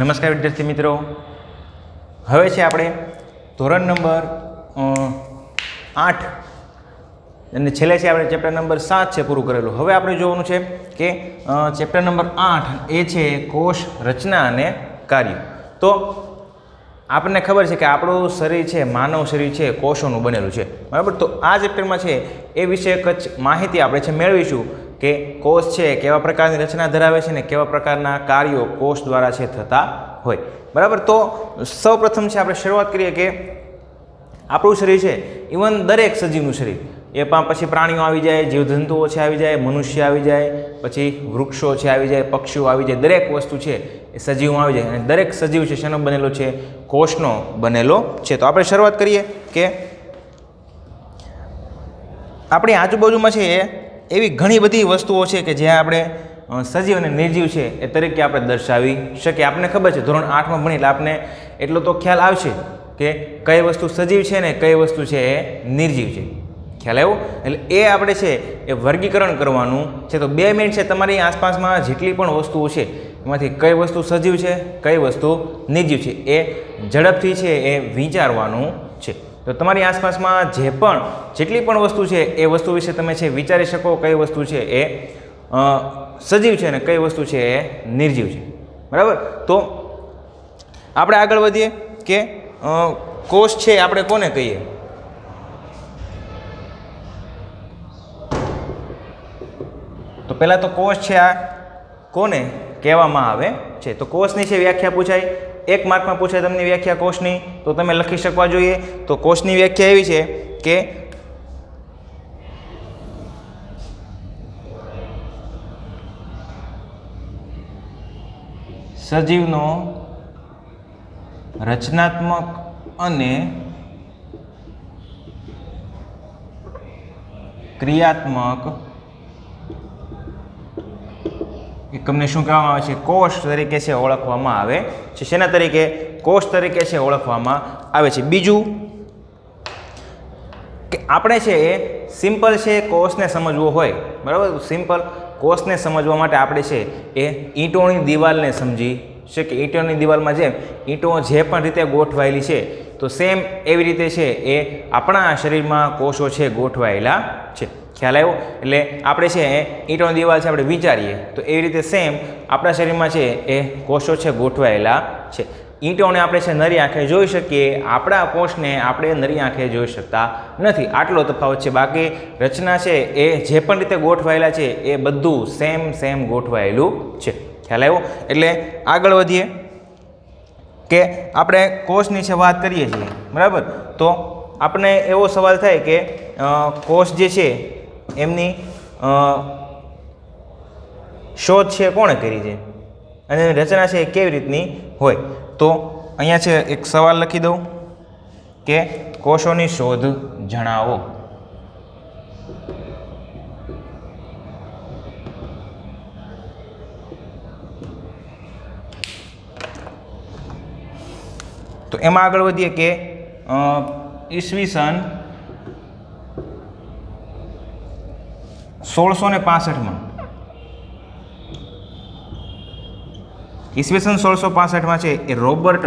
નમસ્કાર વિદ્યાર્થી મિત્રો, હવે છે આપણે ધોરણ નંબર 8 અને છેલ્લે છે આપણે ચેપ્ટર નંબર 7 છે પૂરું કરેલું. હવે આપણે જોવાનું છે કે ચેપ્ટર નંબર 8 એ છે કોષ રચના અને કાર્ય. તો આપણને ખબર છે કે આપણું શરીર છે, માનવ શરીર છે, કોષોનું બનેલું છે, બરાબર. તો આ ચેપ્ટરમાં છે એ વિશે જ માહિતી આપણે છે મેળવીશું કે કોષ છે કેવા પ્રકારની રચના ધરાવે છે ને કેવા પ્રકારના કાર્યો કોષ દ્વારા છે થતા હોય, બરાબર. તો સૌપ્રથમ છે આપણે શરૂઆત કરીએ કે આપણું શરીર છે, ઇવન દરેક સજીવનું શરીર, એ પછી પ્રાણીઓ આવી જાય, જીવજંતુઓ છે આવી જાય, મનુષ્ય આવી જાય, પછી વૃક્ષો છે આવી જાય, પક્ષીઓ આવી જાય, દરેક વસ્તુ છે એ સજીવમાં આવી જાય. અને દરેક સજીવ છે શેનો બનેલો છે? કોષનો બનેલો છે. તો આપણે શરૂઆત કરીએ કે આપણી આજુબાજુમાં છે એવી ઘણી બધી વસ્તુઓ છે કે જ્યાં આપણે સજીવ અને નિર્જીવ છે એ તરીકે આપણે દર્શાવી શકીએ. આપણને ખબર છે ધોરણ 8માં ભણી એટલે આપણે એટલો તો ખ્યાલ આવશે કે કઈ વસ્તુ સજીવ છે ને કઈ વસ્તુ છે એ નિર્જીવ છે. ખ્યાલ આવ્યો? એટલે એ આપણે છે એ વર્ગીકરણ કરવાનું છે. તો 2 મિનિટ છે તમારી આસપાસમાં જેટલી પણ વસ્તુઓ છે એમાંથી કઈ વસ્તુ સજીવ છે કઈ વસ્તુ નિર્જીવ છે એ ઝડપથી છે એ વિચારવાનું છે. તો તમારી આસપાસમાં જેટલી પણ વસ્તુ છે એ વસ્તુ વિશે તમે છે વિચારી શકો કઈ વસ્તુ છે એ સજીવ છે ને કઈ વસ્તુ છે એ નિર્જીવ છે, બરાબર. તો આપણે આગળ વધીએ કે કોષ છે આપણે કોને કહીએ? તો પહેલાં તો કોષ છે આ કોને કહેવામાં આવે છે? તો કોષની છે વ્યાખ્યા પૂછાય, 1 માર્કમાં પૂછાય તમને વ્યાખ્યા કોષની, તો તમે લખી શકવા જોઈએ. તો કોષની વ્યાખ્યા એવી છે કે સજીવનો રચનાત્મક અને ક્રિયાત્મક એકમને શું કહેવામાં આવે છે? કોષ તરીકે છે ઓળખવામાં આવે છે. શેના તરીકે? કોષ તરીકે છે ઓળખવામાં આવે છે. બીજું કે આપણે છે એ સિમ્પલ છે કોષને સમજવો હોય, બરાબર. સિમ્પલ કોષને સમજવા માટે આપણે છે એ ઈંટોની દિવાલને સમજી શકીએ. ઈંટોની દિવાલમાં જેમ ઈંટો જે પણ રીતે ગોઠવાયેલી છે તો સેમ એવી રીતે છે એ આપણા શરીરમાં કોષો છે ગોઠવાયેલા છે. ખ્યાલ આવ્યો? એટલે આપણે છે એ ઈંટોની દિવાલ છે આપણે વિચારીએ તો એવી રીતે સેમ આપણા શરીરમાં છે એ કોષો છે ગોઠવાયેલા છે. ઈંટોને આપણે છે નરી આંખે જોઈ શકીએ, આપણા કોષને આપણે નરી આંખે જોઈ શકતા નથી. આટલો તફાવત છે. બાકી રચના છે એ જે પણ રીતે ગોઠવાયેલા છે એ બધું સેમ ગોઠવાયેલું છે. ખ્યાલ આવ્યો? એટલે આગળ વધીએ કે આપણે કોષની છે વાત કરીએ છીએ, બરાબર. તો આપણને એવો સવાલ થાય કે કોષ જે છે એમની શોધ છે કોણે કરી છે અને એની રચના છે એ કેવી રીતની હોય? તો અહીંયા છે એક સવાલ લખી દઉં કે કોષોની શોધ જણાવો. તો એમાં આગળ વધીએ કે ઈસવીસન 1665માં ઈસવીસન 1665માં છે એ રોબર્ટ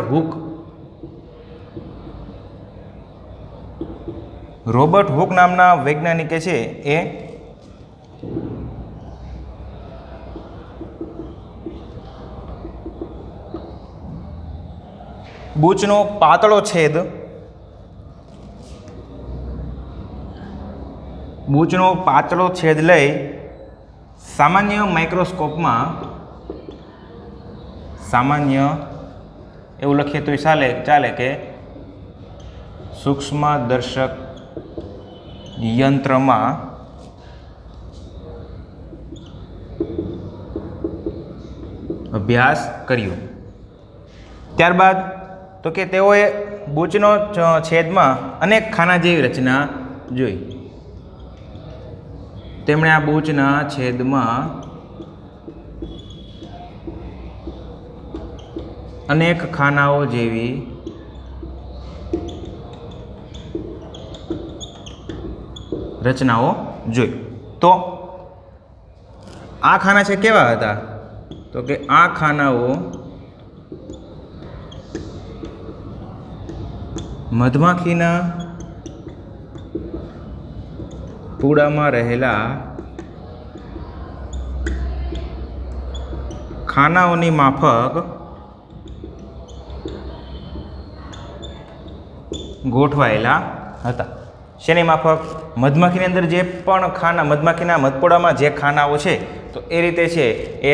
હુક નામના વૈજ્ઞાનિકે છે એ બૂચનો પાતળો છેદ લઈ સામાન્ય માઇક્રોસ્કોપમાં એવું લખીએ તો ચાલે કે સૂક્ષ્મદર્શક યંત્રમાં અભ્યાસ કર્યો. ત્યારબાદ તો કે તેઓએ બૂચનો છેદમાં અનેક ખાના જેવી રચના જોઈ. તેમણે આ બૂચના છેદમાં અનેક ખાનાઓ જેવી રચનાઓ જોઈ. તો આ ખાના છે કેવા હતા? તો કે આ ખાનાઓ મધમાખીના પૂડામાં રહેલા ખાનાઓની માફક ગોઠવાયેલા હતા. શેની માફક? મધમાખીની અંદર જે પણ ખાના, મધમાખીના મધપોડામાં જે ખાનાઓ છે તો એ રીતે છે એ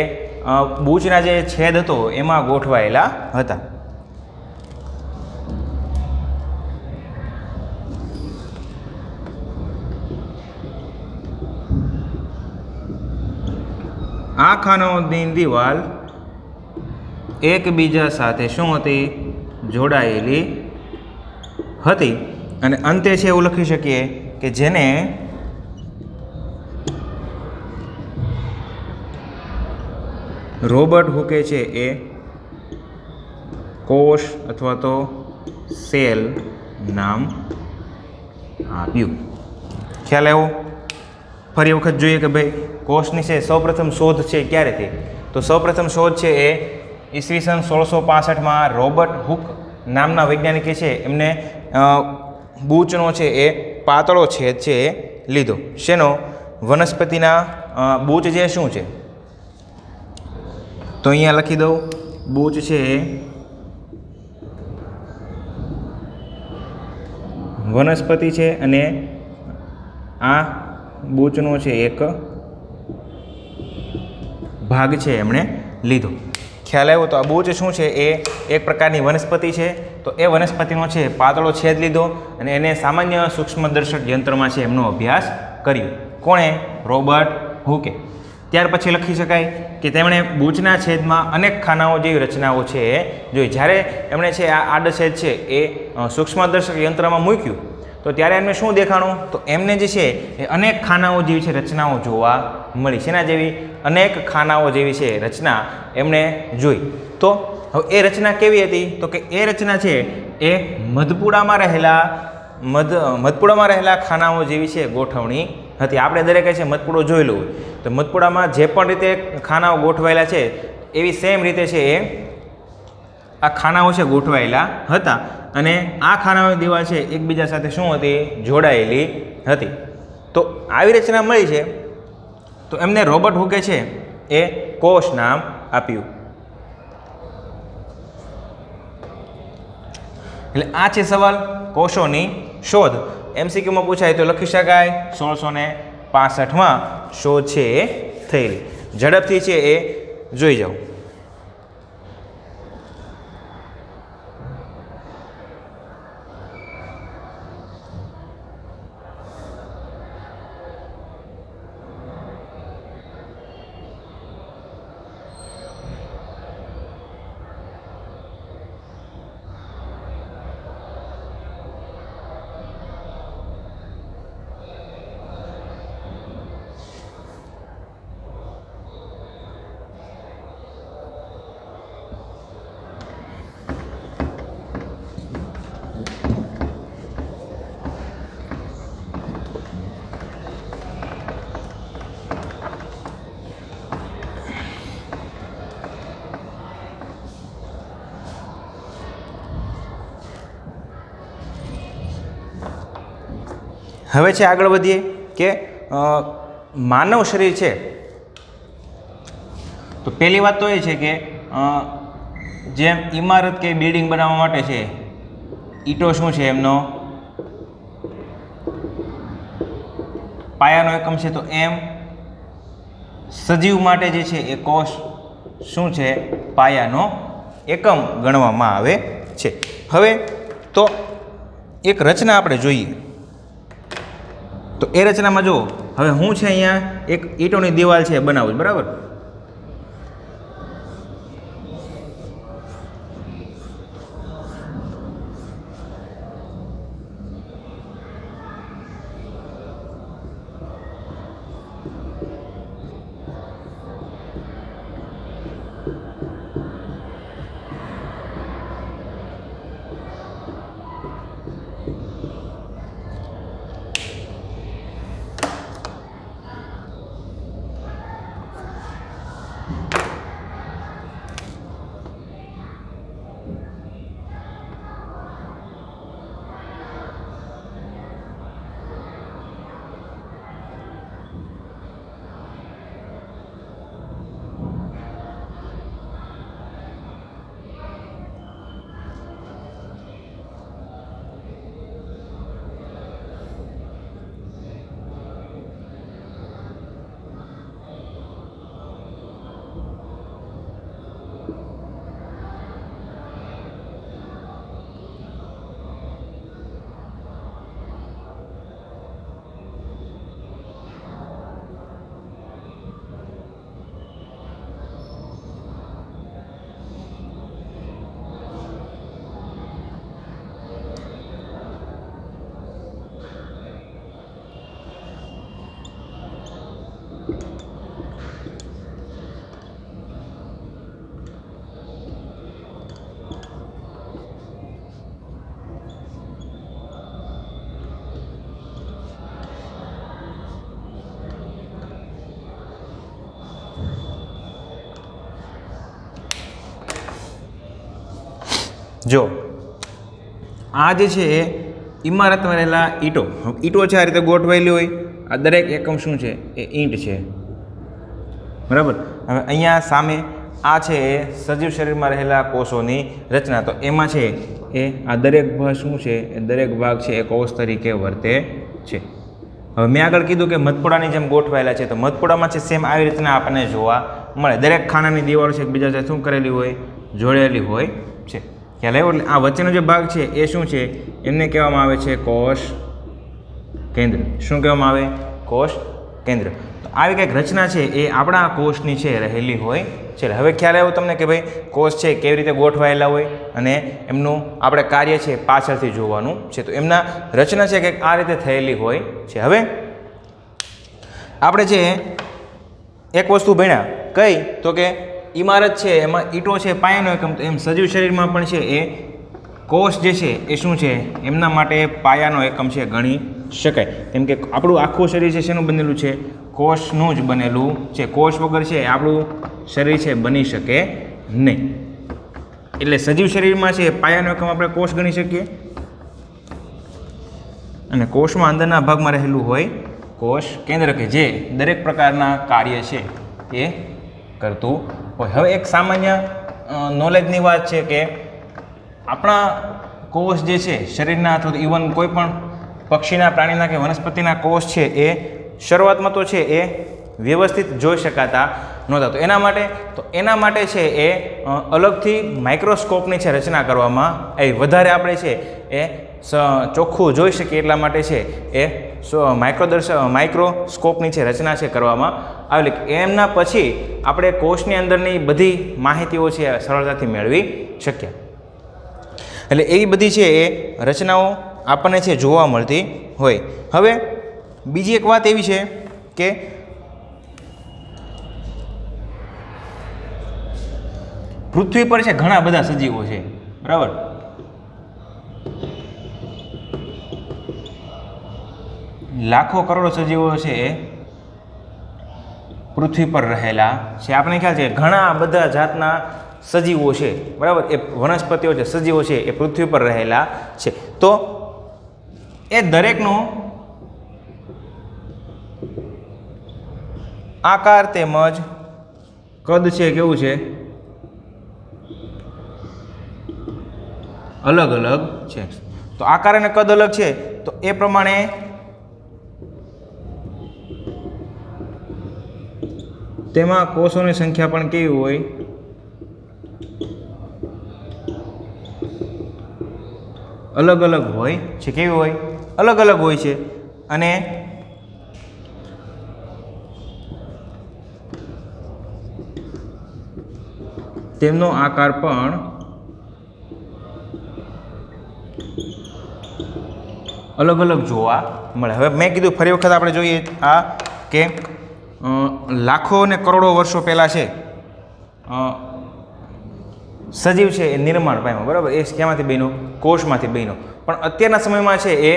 બૂચના જે છેદ હતો એમાં ગોઠવાયેલા હતા. આ ખાનાઓની દિવાલ એકબીજા સાથે શું હતી? જોડાયેલી હતી. અને અંતે છે એવું લખી શકીએ કે જેને રોબર્ટ હુકે છે એ કોષ અથવા તો સેલ નામ આપ્યું. ખ્યાલ આવ્યો? ફરી વખત જોઈએ કે ભાઈ કોષની છે સૌપ્રથમ શોધ છે ક્યારે થઈ? તો સૌપ્રથમ શોધ છે એ ઈસવીસન 1665માં રોબર્ટ હુક નામના વૈજ્ઞાનિકે છે એમને બૂચનો છે એ પાતળો છેદ છે એ લીધો. શેનો? વનસ્પતિના બૂચ જે શું છે તો અહીંયા લખી દઉં, બૂચ છે એ વનસ્પતિ છે અને આ બૂચનો છે એક ભાગ છે એમણે લીધો. ખ્યાલ આવ્યો? તો આ બૂચ શું છે એ એક પ્રકારની વનસ્પતિ છે. તો એ વનસ્પતિનો છે પાતળો છેદ લીધો અને એને સામાન્ય સૂક્ષ્મદર્શક યંત્રમાં છે એમનો અભ્યાસ કર્યો. કોણે? રોબર્ટ હુકે. ત્યાર પછી લખી શકાય કે તેમણે બૂચના છેદમાં અનેક ખાનાઓ જેવી રચનાઓ છે એ જોઈ. જ્યારે એમણે છે આ આડછેદ છે એ સૂક્ષ્મદર્શક યંત્રમાં મૂક્યું તો ત્યારે એમને શું દેખાણું? તો એમને જે છે એ અનેક ખાનાઓ જેવી છે રચનાઓ જોવા મળી. શેના જેવી? અનેક ખાનાઓ જેવી છે રચના એમણે જોઈ. તો હવે એ રચના કેવી હતી? તો કે એ રચના છે એ મધપૂડામાં રહેલા ખાનાઓ જેવી છે ગોઠવણી હતી. આપણે દરેકે છે મધપૂડો જોયેલો હોય તો મધપૂડામાં જે પણ રીતે ખાનાઓ ગોઠવાયેલા છે એવી સેમ રીતે છે એ આ ખાનાઓ છે ગોઠવાયેલા હતા અને આ ખાનાઓની દિવાલ છે એકબીજા સાથે શું હતી? જોડાયેલી હતી. તો આવી રચના મળી છે તો એમને રોબર્ટ હુકે છે એ કોષ નામ આપ્યું. એટલે આ છે સવાલ કોષોની શોધ. MCQમાં પૂછાય તો લખી શકાય 1665માં શોધ છે એ થયેલી. ઝડપથી છે એ જોઈ જાઓ. હવે છે આગળ વધીએ કે માનવ શરીર છે તો પહેલી વાત તો એ છે કે જેમ ઇમારત કે બિલ્ડિંગ બનાવવા માટે છે ઈંટો શું છે એમનો પાયાનો એકમ છે. તો એમ સજીવ માટે જે છે એ કોષ શું છે? પાયાનો એકમ ગણવામાં આવે છે. હવે તો એક રચના આપણે જોઈએ તો એ રચનામાં જુઓ. હવે હું છે અહીંયા એક ઈંટોની દિવાલ છે બનાવું, બરાબર? જો આ જે છે એ ઇમારતમાં રહેલા ઈંટો છે આ રીતે ગોઠવાયેલી હોય. આ દરેક એકમ શું છે એ ઈંટ છે, બરાબર. હવે અહીંયા સામે આ છે એ સજીવ શરીરમાં રહેલા કોષોની રચના. તો એમાં છે એ આ દરેક ભાગ શું છે એ દરેક ભાગ છે એ કોષ તરીકે વર્તે છે. હવે મેં આગળ કીધું કે મધપોડાની જેમ ગોઠવાયેલા છે, તો મધપોડામાં છે સેમ આવી રીતના આપણને જોવા મળે. દરેક ખાનાની દિવાલો છે એકબીજા સાથે શું કરેલી હોય, જોડેલી હોય છે. ખ્યાલ આવ્યો? એટલે આ વચ્ચેનો જે ભાગ છે એ શું છે, એમને કહેવામાં આવે છે કોષ કેન્દ્ર. શું કહેવામાં આવે? કોષ કેન્દ્ર. તો આવી કંઈક રચના છે એ આપણા કોષની છે રહેલી હોય છે. હવે ખ્યાલ આવ્યો તમને કે ભાઈ કોષ છે કેવી રીતે ગોઠવાયેલા હોય અને એમનું આપણે કાર્ય છે પાછળથી જોવાનું છે. તો એમના રચના છે કંઈક આ રીતે થયેલી હોય છે. હવે આપણે છે એક વસ્તુ ભણ્યા કઈ, તો કે ઇમારત છે એમાં ઈંટો છે પાયાનો એકમ, તો એમ સજીવ શરીરમાં પણ છે એ કોષ જે છે એ શું છે એમના માટે પાયાનો એકમ છે ગણી શકાય. કેમ કે આપણું આખું શરીર છે શેનું બનેલું છે? કોષનું જ બનેલું છે. કોષ વગર છે આપણું શરીર છે બની શકે નહીં. એટલે સજીવ શરીરમાં છે પાયાનો એકમ આપણે કોષ ગણી શકીએ. અને કોષમાં અંદરના ભાગમાં રહેલું હોય કોષ કેન્દ્ર, કે જે દરેક પ્રકારના કાર્ય છે એ કરતું હોય. હવે એક સામાન્ય નોલેજની વાત છે કે આપણા કોષ જે છે શરીરના અથવા ઇવન કોઈ પણ પક્ષીના, પ્રાણીના કે વનસ્પતિના કોષ છે એ શરૂઆતમાં તો છે એ વ્યવસ્થિત જોઈ શકાતા નહોતા. તો એના માટે છે એ અલગથી માઇક્રોસ્કોપની છે રચના કરવામાં આવી. વધારે આપણે છે એ ચોખ્ખું જોઈ શકીએ એટલા માટે છે એ માઇક્રોસ્કોપની છે રચના છે કરવામાં આવેલી. એમના પછી આપણે કોષની અંદરની બધી માહિતીઓ છે સરળતાથી મેળવી શક્યા. એટલે એવી બધી છે એ રચનાઓ આપણને છે જોવા મળતી હોય. હવે બીજી એક વાત એવી છે કે પૃથ્વી પર છે ઘણા બધા સજીવો છે, બરાબર. લાખો કરોડો સજીવો છે એ પૃથ્વી પર રહેલા છે. આપણને ખ્યાલ છે ઘણા બધા જાતના સજીવો છે, બરાબર. એ વનસ્પતિઓ છે, સજીવો છે એ પૃથ્વી પર રહેલા છે. તો એ દરેકનો આકાર તેમજ કદ છે કેવું છે? અલગ અલગ છે. તો આકાર અને કદ અલગ છે તો એ પ્રમાણે તેમાં કોષોની સંખ્યા પણ કેવી હોય? અલગ અલગ હોય છે. કેવી હોય? અલગ અલગ હોય છે. અને તેમનો આકાર પણ અલગ અલગ જોવા મળે. હવે મેં કીધું ફરી વખત આપણે જોઈએ આ કે લાખો અને કરોડો વર્ષો પહેલાં છે સજીવ છે એ નિર્માણ પામ્યો, બરાબર. એ ક્યાંમાંથી બન્યો? કોષમાંથી બન્યો. પણ અત્યારના સમયમાં છે એ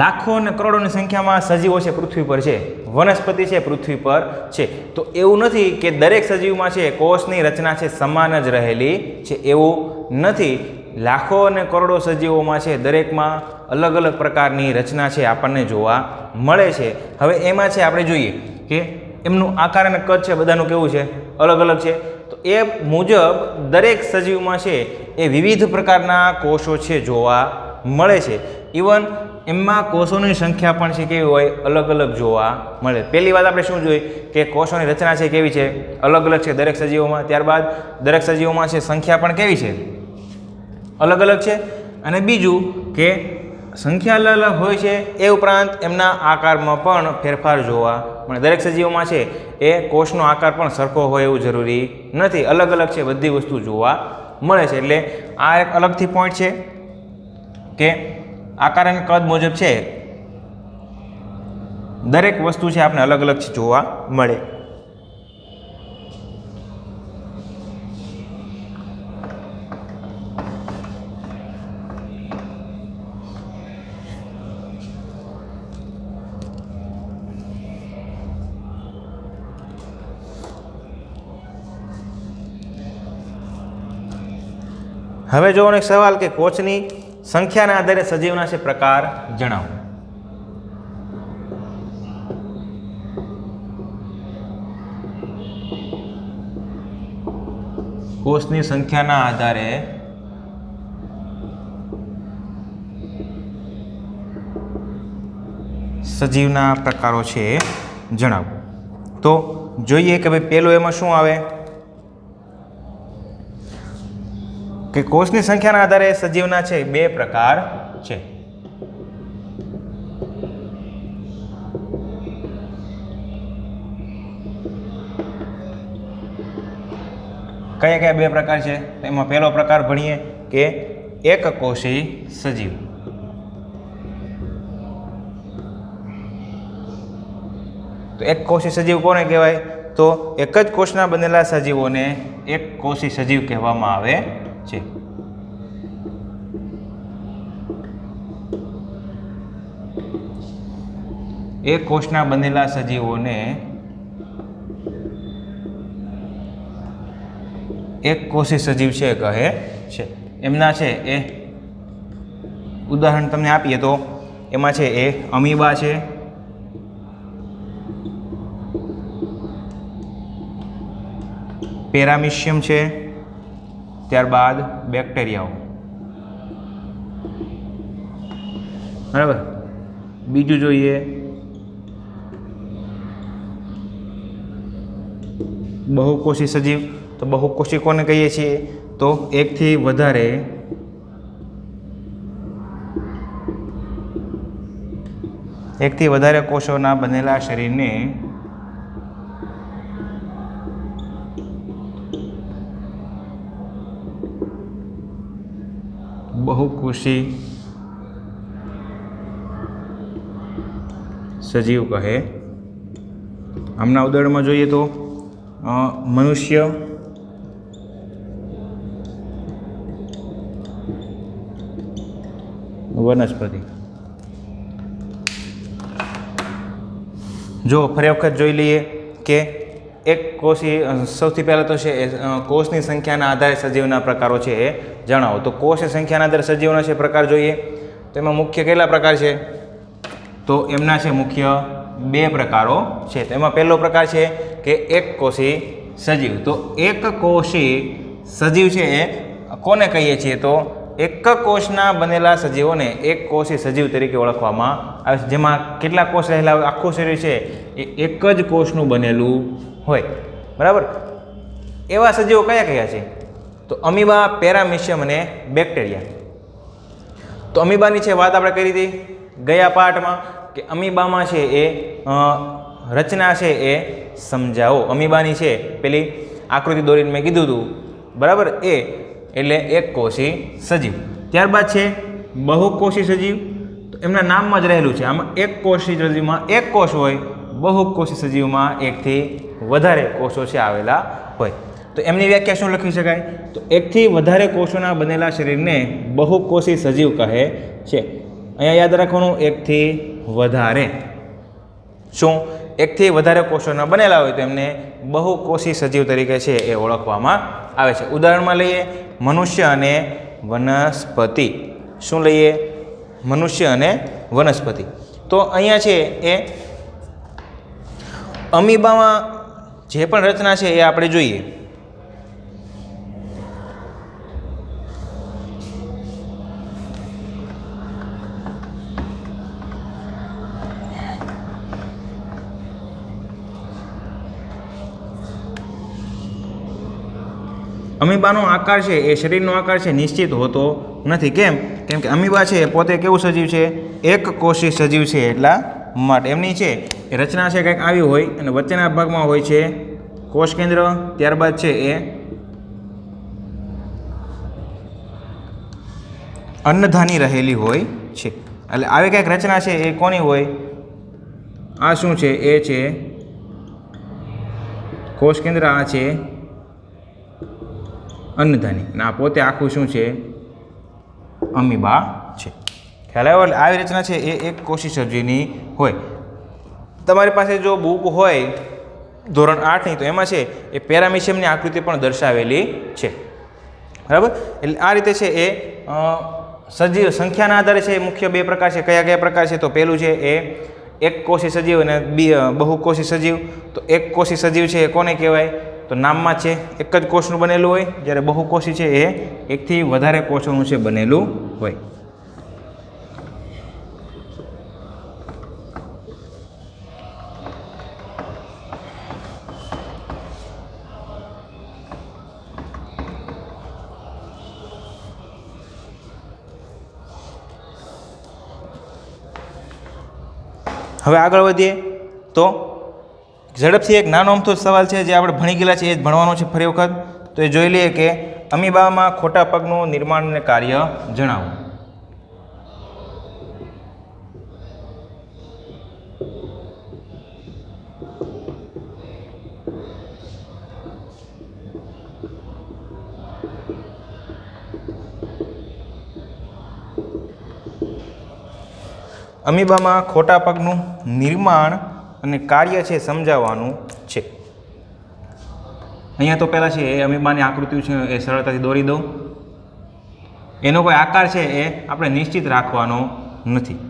લાખો અને કરોડોની સંખ્યામાં સજીવો છે પૃથ્વી પર છે, વનસ્પતિ છે પૃથ્વી પર છે. તો એવું નથી કે દરેક સજીવમાં છે કોષની રચના છે સમાન જ રહેલી છે, એવું નથી. લાખો અને કરોડો સજીવોમાં છે દરેકમાં અલગ અલગ પ્રકારની રચના છે આપણને જોવા મળે છે. હવે એમાં છે આપણે જોઈએ કે એમનું આકાર અને કદ છે બધાનું કેવું છે? અલગ અલગ છે. તો એ મુજબ દરેક સજીવમાં છે એ વિવિધ પ્રકારના કોષો છે જોવા મળે છે. ઇવન એમાં કોષોની સંખ્યા પણ છે કેવી હોય? અલગ અલગ જોવા મળે. પહેલી વાત આપણે શું જોઈએ કે કોષોની રચના છે કેવી છે? અલગ અલગ છે દરેક સજીવોમાં. ત્યારબાદ દરેક સજીવોમાં છે સંખ્યા પણ કેવી છે? અલગ અલગ છે. અને બીજું કે સંખ્યા અલગ અલગ હોય છે એ ઉપરાંત એમના આકારમાં પણ ફેરફાર જોવા મળે. દરેક સજીવોમાં છે એ કોષનો આકાર પણ સરખો હોય એવું જરૂરી નથી, અલગ અલગ છે બધી વસ્તુ જોવા મળે છે. એટલે આ એક અલગથી પોઈન્ટ છે કે આકાર અને કદ મુજબ છે દરેક વસ્તુ છે આપણે અલગ અલગ જોવા મળે. હવે જોવાનો એક સવાલ કે કોષની સંખ્યાના આધારે સજીવના છે પ્રકાર જણાવો. કોષની સંખ્યાના આધારે સજીવના પ્રકારો છે જણાવો. તો જોઈએ કે ભાઈ પહેલું એમાં શું આવે કે કોષની સંખ્યાના આધારે સજીવના છે 2 પ્રકાર છે. કયા કયા 2 પ્રકાર છે? તો એમાં પહેલો પ્રકાર ભણીએ કે એકકોષી સજીવ. તો એકકોષી સજીવ કોને કહેવાય? તો એક જ કોષના બનેલા સજીવોને એકકોષી સજીવ કહેવામાં આવે છે. એક કોષના બનેલા સજીવોને એકકોષી સજીવ છે કહે છે. એમના છે એ ઉદાહરણ તમને આપીએ તો એમાં છે એ અમીબા છે, પેરામિશિયમ છે, ત્યારબાદ બેક્ટેરિયાઓ. બરાબર. બીજું જોઈએ બહુકોષી સજીવ. તો બહુકોષી કોને કહીએ છીએ? તો એકથી વધારે કોષોના બનેલા શરીરને બહુકોષી સજીવ કહે. આમના ઉદાહરણમાં જોઈએ તો મનુષ્ય, વનસ્પતિ. જો ફરી વખત જોઈ લઈએ કે એક કોષી, સૌથી પહેલાં તો છે કોષની સંખ્યાના આધારે સજીવના પ્રકારો છે એ જણાવો. તો કોષની સંખ્યાના આધારે સજીવના છે પ્રકાર જોઈએ તો એમાં મુખ્ય કેટલા પ્રકાર છે? તો એમના છે મુખ્ય 2 પ્રકારો છે. તો એમાં પહેલો પ્રકાર છે કે એકકોષી સજીવ. તો એકકોષી સજીવ છે એ કોને કહીએ છીએ? તો એક કોષના બનેલા સજીવોને એકકોષી સજીવ તરીકે ઓળખવામાં આવે છે. જેમાં કેટલા કોષ રહેલા હોય? આખું શરીર છે એ એક જ કોષનું બનેલું હોય. બરાબર. એવા સજીવો કયા કયા છે? તો અમીબા, પેરામિશિયમ અને બેક્ટેરિયા. તો અમીબાની છે વાત આપણે કરી હતી ગયા પાઠમાં કે અમીબામાં છે એ રચના છે એ સમજાવો. અમીબાની છે પેલી આકૃતિ દોરીને મેં કીધું હતું. બરાબર. એ એટલે એકકોષી સજીવ. ત્યારબાદ છે બહુકોષી સજીવ. તો એમના નામમાં જ રહેલું છે. આમાં એકકોષી સજીવમાં એક કોષ હોય, બહુકોષી સજીવમાં એકથી વધારે કોષો છે આવેલા હોય. તો એમની વ્યાખ્યા શું લખી શકાય? તો એકથી વધારે કોષોના બનેલા શરીરને બહુકોષી સજીવ કહે છે. અહીંયા યાદ રાખવાનું એકથી વધારે. શું? એકથી વધારે કોષોના બનેલા હોય તો એમને બહુકોષી સજીવ તરીકે છે એ ઓળખવામાં આવે છે. ઉદાહરણમાં લઈએ મનુષ્ય અને વનસ્પતિ. શું લઈએ? મનુષ્ય અને વનસ્પતિ. તો અહીંયા છે એ અમીબામાં જે પણ રચના છે એ આપણે જોઈએ. અમીબાનો આકાર છે એ શરીરનો આકાર છે નિશ્ચિત હોતો નથી. કેમ? કેમ કે અમીબા છે પોતે કેવું સજીવ છે? એકકોષી સજીવ છે. એટલા માટે એમની છે એ રચના છે કંઈક આવી હોય અને વચ્ચેના ભાગમાં હોય છે કોષ કેન્દ્ર. ત્યારબાદ છે એ અન્નધાની રહેલી હોય છે. એટલે આવી કંઈક રચના છે એ કોની હોય? આ શું છે? એ છે કોષ કેન્દ્ર. આ છે અન્નધાની. અને આ પોતે આખું શું છે? અમીબા છે. ખ્યાલ આવ્યો? એટલે આવી રચના છે એ એક કોષી સજીવની હોય. તમારી પાસે જો બુક હોય ધોરણ 8ની તો એમાં છે એ પેરામિશિયમની આકૃતિ પણ દર્શાવેલી છે. બરાબર. એટલે આ રીતે છે એ સજીવ સંખ્યાના આધારે છે એ મુખ્ય બે પ્રકાર છે. કયા કયા પ્રકાર છે? તો પહેલું છે એ એકકોષી સજીવ અને બહુકોષી સજીવ. તો એકકોષી સજીવ છે એ કોને કહેવાય? તો નામમાં છે એક જ કોષનું બનેલું હોય, જ્યારે બહુકોષી છે એ એકથી વધારે કોષોનું છે બનેલું હોય. હવે આગળ વધીએ તો ઝડપથી એક નાનો અમથો સવાલ છે જે આપણે ભણી ગયેલા છે એ જ ભણવાનો છે ફરી વખત. તો એ જોઈ લઈએ કે અમીબામાં ખોટા પગનું નિર્માણ અને કાર્ય જણાવો. અમીબામાં ખોટા પગનું નિર્માણ અને કાર્ય છે સમજાવવાનું છે. અહીંયા તો પહેલાં છે એ અમીબાની આકૃતિ છે એ સરળતાથી દોરી દઉં. એનો કોઈ આકાર છે એ આપણે નિશ્ચિત રાખવાનો નથી.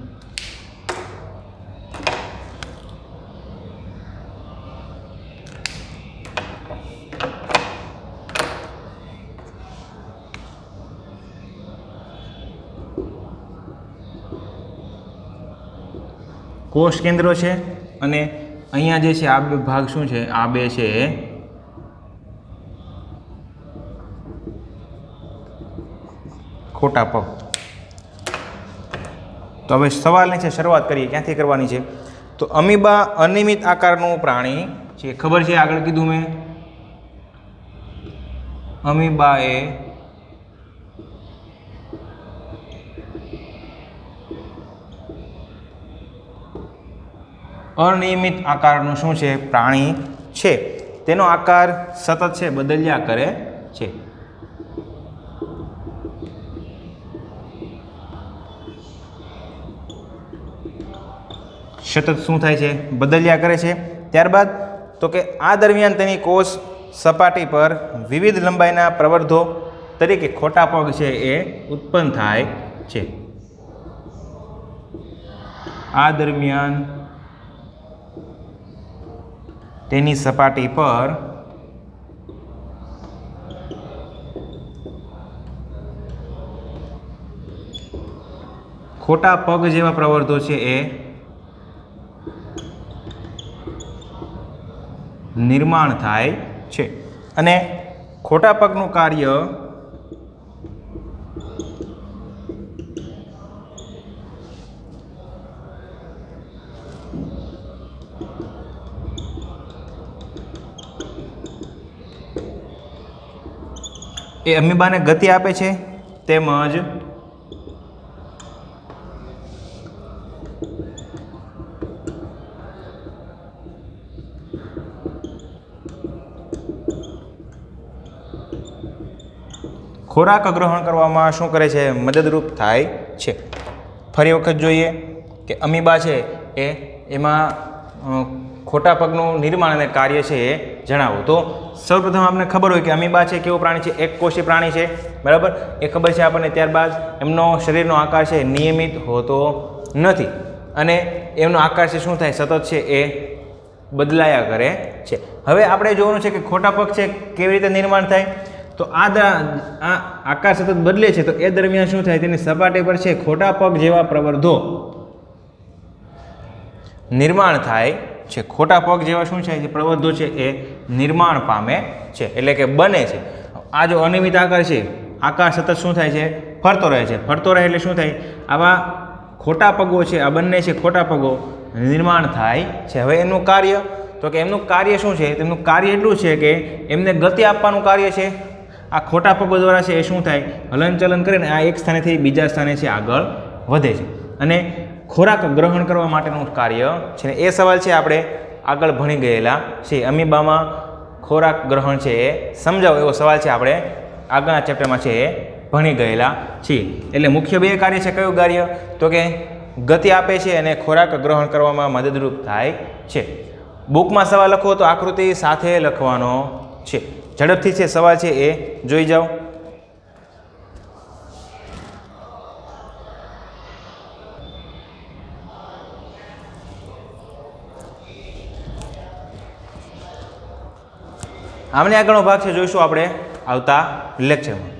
કોષ કેન્દ્રો છે અને અહીંયા જે છે આ બે ભાગ શું છે? આ બે છે એ ખોટા પગ. તો હવે સવાલની છે શરૂઆત કરીએ. ક્યાંથી કરવાની છે? તો અમીબા અનિયમિત આકારનું પ્રાણી છે. ખબર છે, આગળ કીધું મેં. અમીબા એ અનિયમિત આકારનું શું છે? પ્રાણી છે. તેનો આકાર સતત છે બદલ્યા કરે છે. સતત શું થાય છે? બદલ્યા કરે છે. ત્યારબાદ તો કે આ દરમિયાન તેની કોષ સપાટી પર વિવિધ લંબાઈના પ્રવર્ધો તરીકે ખોટા પગ છે એ ઉત્પન્ન થાય છે. આ દરમિયાન તેની સપાટી પર ખોટા પગ જેવા પ્રવર્ધો છે એ નિર્માણ થાય છે. અને ખોટા પગનું કાર્ય એ અમીબાને ગતિ આપે છે તેમજ ખોરાક ગ્રહણ કરવામાં શું કરે છે? મદદરૂપ થાય છે. ફરી વખત જોઈએ કે અમીબા છે એ એમાં ખોટા પગનું નિર્માણ અને કાર્ય છે એ જણાવો. તો સૌપ્રથમ આપણને ખબર હોય કે અમીબા છે કેવું પ્રાણી છે? એક કોષી પ્રાણી છે, બરાબર, એ ખબર છે આપણને. ત્યારબાદ એમનો શરીરનો આકાર છે નિયમિત હોતો નથી અને એમનો આકાર છે શું થાય? સતત છે એ બદલાયા કરે છે. હવે આપણે જોવાનું છે કે ખોટા પગ છે કેવી રીતે નિર્માણ થાય. તો આ આકાર સતત બદલે છે તો એ દરમિયાન શું થાય? તેની સપાટી પર છે ખોટા પગ જેવા પ્રવર્ધો નિર્માણ થાય છે. ખોટા પગ જેવા શું છે? પ્રવર્ધો છે એ નિર્માણ પામે છે, એટલે કે બને છે. આ જો અનિયમિત આકાર છે, આકાર સતત શું થાય છે? ફરતો રહે છે. ફરતો રહે એટલે શું થાય? આવા ખોટા પગો છે, આ બંને છે ખોટા પગો નિર્માણ થાય છે. હવે એનું કાર્ય તો કે એમનું કાર્ય શું છે? તેમનું કાર્ય એટલું છે કે એમને ગતિ આપવાનું કાર્ય છે. આ ખોટા પગો દ્વારા છે એ શું થાય? હલનચલન કરીને આ એક સ્થાનેથી બીજા સ્થાને છે આગળ વધે છે અને ખોરાક ગ્રહણ કરવા માટેનું કાર્ય છે. એ સવાલ છે આપણે આગળ ભણી ગયેલા છે. અમીબામાં ખોરાક ગ્રહણ છે એ સમજાવો એવો સવાલ છે આપણે આગળના ચેપ્ટરમાં છે એ ભણી ગયેલા છીએ. એટલે મુખ્ય બે કાર્ય છે. કયું કાર્ય? તો કે ગતિ આપે છે અને ખોરાક ગ્રહણ કરવામાં મદદરૂપ થાય છે. બુકમાં સવાલ લખો તો આકૃતિ સાથે લખવાનો છે. ઝડપથી છે સવાલ છે એ જોઈ જાઓ. આમને આગળનો ભાગ છે જોઈશું આપણે આવતા લેક્ચરમાં.